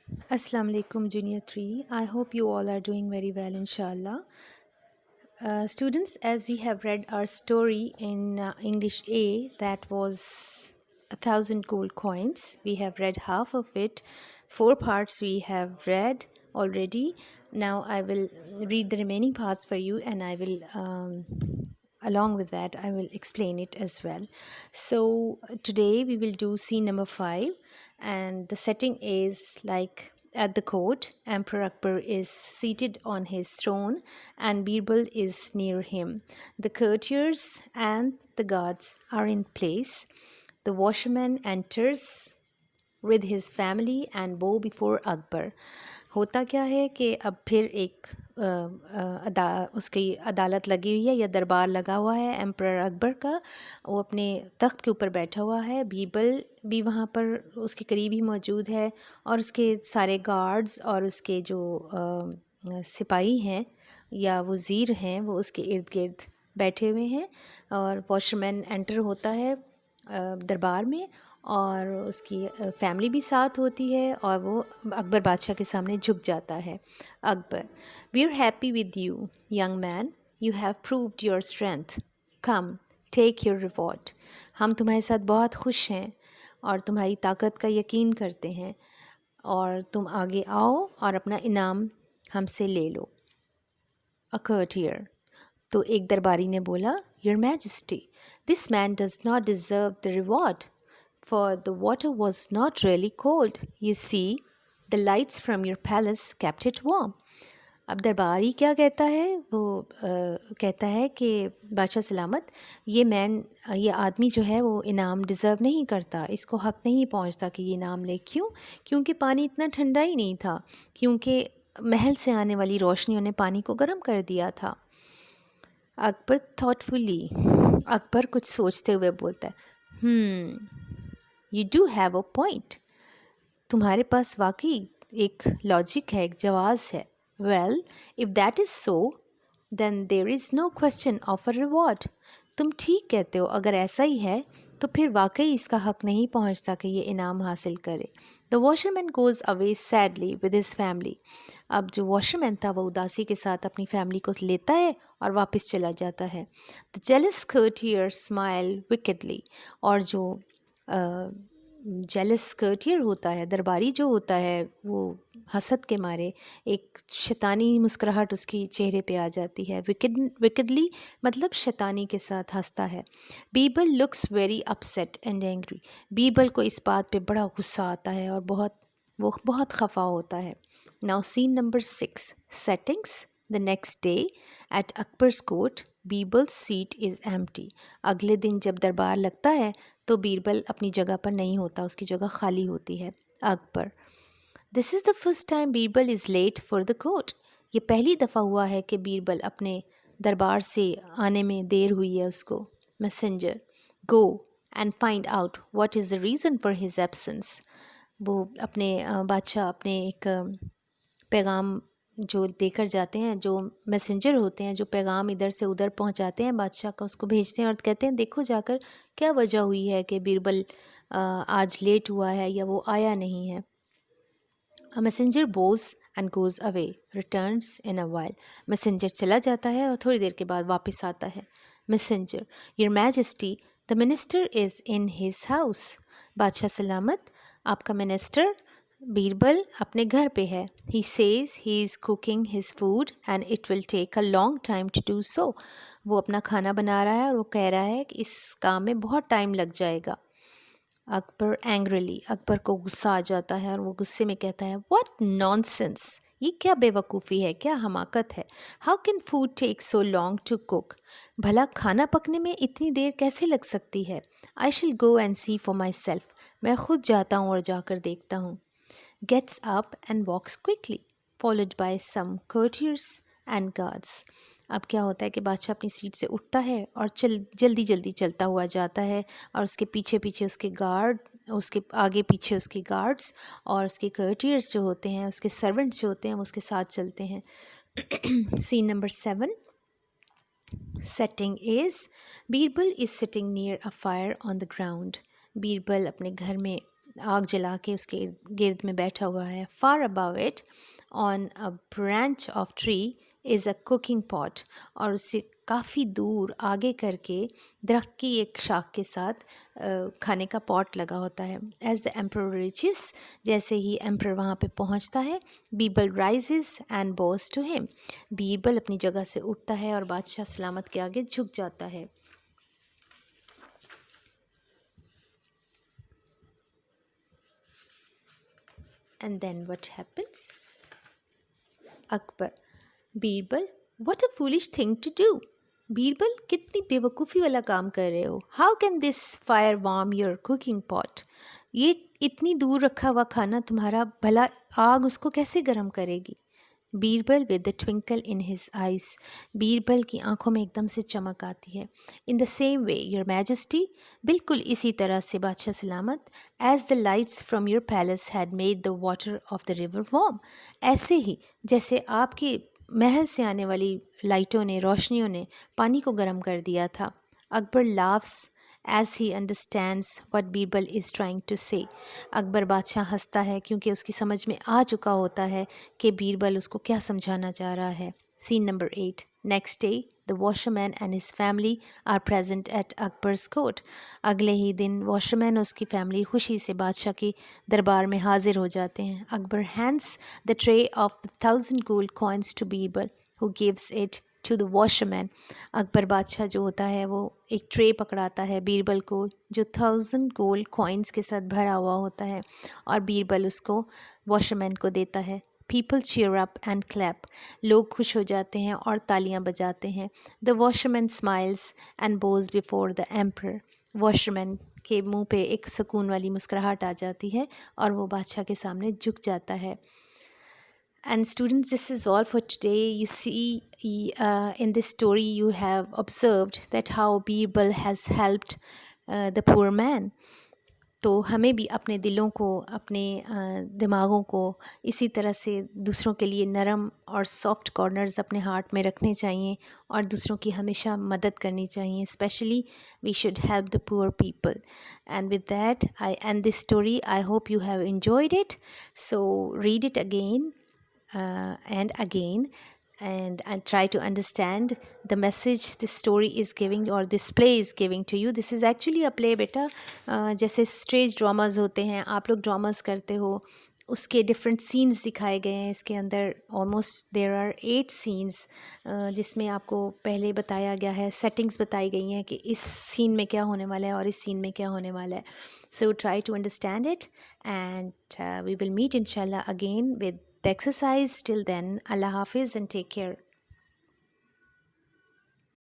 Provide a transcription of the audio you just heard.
Assalamu alaikum, Junior 3. I hope you all are doing very well, inshallah. Students, as we have read our story in English A, that was 1,000 gold coins. We have read half of it. 4 parts we have read already. Now I will read the remaining parts for you, and I will along with that I will explain it as well. So today we will do scene number 5, and the setting is like at the court. Emperor Akbar is seated on his throne and Birbal is near him. The courtiers and the guards are in place. The washerman enters with his family and bow before Akbar. होता क्या है कि अब फिर एक उसकी अदालत लगी हुई है या दरबार लगा हुआ है एम्परर अकबर का। वो अपने तख्त के ऊपर बैठा हुआ है, बीरबल भी वहाँ पर उसके करीब ही मौजूद है और उसके सारे गार्ड्स और उसके जो सिपाही हैं या वज़ीर हैं वो उसके इर्द गिर्द बैठे हुए हैं। और वॉशरमैन एंटर होता है दरबार में और उसकी फैमिली भी साथ होती है और वो अकबर बादशाह के सामने झुक जाता है। Akbar: we are happy with you young man, you have proved your strength, come take your reward. हम तुम्हारे साथ बहुत खुश हैं और तुम्हारी ताकत का यकीन करते हैं और तुम आगे आओ और अपना इनाम हमसे ले लो। अ courtier: तो एक दरबारी ने बोला, your majesty, this man does not deserve the reward, for the water was not really cold. You see, the lights from your palace kept it warm. अब दरबारी क्या कहता है, वो कहता है कि बादशाह सलामत, ये आदमी जो है वो इनाम डिज़र्व नहीं करता, इसको हक़ नहीं पहुंचता कि ये इनाम ले। क्यों? क्योंकि पानी इतना ठंडा ही नहीं था, क्योंकि महल से आने वाली रोशनियों ने पानी को गर्म कर दिया था। अकबर थॉटफुली, अकबर कुछ सोचते हुए बोलता है, you do have a point, तुम्हारे पास वाकई एक लॉजिक है, एक जवाज़ है। Well, if that is so then there is no question of a reward. तुम ठीक कहते हो, अगर ऐसा ही है तो फिर वाकई इसका हक़ नहीं पहुंचता कि ये इनाम हासिल करे। The washerman goes away sadly with his family. अब जो वॉशरमैन था वो उदासी के साथ अपनी फैमिली को लेता है और वापस चला जाता है। द जेलस courtier स्माइल विकेडली, और जो जेलस कर्टियर होता है, दरबारी जो होता है, वो हसद के मारे एक शैतानी मुस्कुराहट उसकी चेहरे पे आ जाती है। विकेडली मतलब शैतानी के साथ हंसता है। Birbal looks very upset and angry. Birbal को इस बात पे बड़ा गुस्सा आता है और वो बहुत खफा होता है। Now scene number 6, settings. The next day at Akbar's court Birbal's seat is empty. अगले दिन जब दरबार लगता है तो बीरबल अपनी जगह पर नहीं होता, उसकी जगह खाली होती है। Akbar: this is the first time Birbal is late for the court. ये पहली दफ़ा हुआ है कि बीरबल अपने दरबार से आने में देर हुई है उसको। Messenger: go and find out what is the reason for his absence. वो अपने बादशाह अपने एक पैगाम जो देकर जाते हैं, जो मैसेंजर होते हैं, जो पैगाम इधर से उधर पहुंचाते हैं बादशाह का, उसको भेजते हैं और कहते हैं देखो जाकर क्या वजह हुई है कि बीरबल आज लेट हुआ है या वो आया नहीं है। A messenger Bhoj and goes away, returns in a while. Messenger चला जाता है और थोड़ी देर के बाद वापस आता है। Messenger: your majesty, the minister is in his house. बादशाह सलामत, आपका मिनिस्टर बीरबल अपने घर पे है। He says he is cooking his food and it will take a long time to do so. वो अपना खाना बना रहा है और वो कह रहा है कि इस काम में बहुत टाइम लग जाएगा। अकबर एंग्रीली, अकबर को गुस्सा आ जाता है और वो गुस्से में कहता है, व्हाट नॉनसेंस, ये क्या बेवकूफ़ी है, क्या हमाकत है। How can food take so long to cook, भला खाना पकने में इतनी देर कैसे लग सकती है। I shall go and see for myself, मैं खुद जाता हूँ और जाकर देखता हूँ। Gets up and walks quickly, followed by some courtiers and guards. अब क्या होता है कि बादशाह अपनी सीट से उठता है और जल्दी जल्दी चलता हुआ जाता है और उसके पीछे पीछे उसके गार्ड, उसके आगे पीछे उसके गार्ड्स और उसके courtiers जो होते हैं, उसके सर्वेंट्स जो होते हैं, वो उसके साथ चलते हैं। Scene number 7, setting is Birbal is sitting near a fire on the ground. Birbal अपने घर में आग जला के उसके गिर्द में बैठा हुआ है. Far above it, on a branch of tree, is a cooking pot. और उससे काफ़ी दूर आगे करके दरख्त की एक शाख के साथ खाने का पॉट लगा होता है. As the emperor reaches, जैसे ही emperor वहाँ पे पहुँचता है, Birbal rises and bows to him. Birbal अपनी जगह से उठता है और बादशाह सलामत के आगे झुक जाता है. And then what happens? Akbar, Birbal, what a foolish thing to do. Birbal, कितनी बेवकूफ़ी वाला काम कर रहे हो. How can this fire warm your cooking pot? ये इतनी दूर रखा हुआ खाना तुम्हारा भला आग उसको कैसे गर्म करेगी. Birbal with the twinkle in his eyes. Birbal की आंखों में एकदम से चमक आती है. In the same way your majesty, बिल्कुल इसी तरह से बादशाह सलामत, as the lights from your palace had made the water of the river warm. ऐसे ही जैसे आपके महल से आने वाली लाइटों ने, रोशनियों ने पानी को गर्म कर दिया था. Akbar laughs as he understands what Birbal is trying to say. Akbar बादशाह हंसता है क्योंकि उसकी समझ में आ चुका होता है कि बीरबल उसको क्या समझाना चाह रहा है. Scene number 8. Next day, the washerman and his family are present at Akbar's court. अगले ही दिन वॉशरमैन और उसकी फैमिली खुशी से बादशाह के दरबार में हाजिर हो जाते हैं. Akbar hands the tray of 1,000 gold coins to Birbal, who gives it to the washerman. Akbar बादशाह जो होता है वो एक ट्रे पकड़ाता है बीरबल को जो 1,000 गोल्ड कॉइन्स के साथ भरा हुआ होता है और बीरबल उसको वॉशरमैन को देता है. People cheer up and clap. लोग खुश हो जाते हैं और तालियां बजाते हैं. The washerman smiles and bows before the emperor. Washerman के मुंह पे एक सुकून वाली मुस्कुराहट आ जाती है और वो बादशाह के सामने झुक जाता है. And students, this is all for today. You see, in this story, you have observed that how Birbal has helped the poor man. तो हमें भी अपने दिलों को, अपने दिमागों को इसी तरह से दूसरों के लिए नरम और सॉफ्ट कॉर्नर्स अपने हार्ट में रखने चाहिए और दूसरों की हमेशा मदद करनी चाहिए. Specially we should help the poor people. And with that I end this story. I hope you have enjoyed it. So read it again and again and try to understand the message this story is giving or this play is giving to you. This is actually a play beta. जैसे stage dramas होते हैं, आप लोग dramas करते हो, उसके different scenes दिखाए गए हैं इसके अंदर. ऑलमोस्ट देयर आर 8 सीन्स जिसमें आपको पहले बताया गया है, सेटिंग्स बताई गई हैं कि इस सीन में क्या होने वाला है और इस सीन में क्या होने वाला है. So try to understand it and we will meet inshallah again with the exercise. Till then, Allah Hafiz and take care.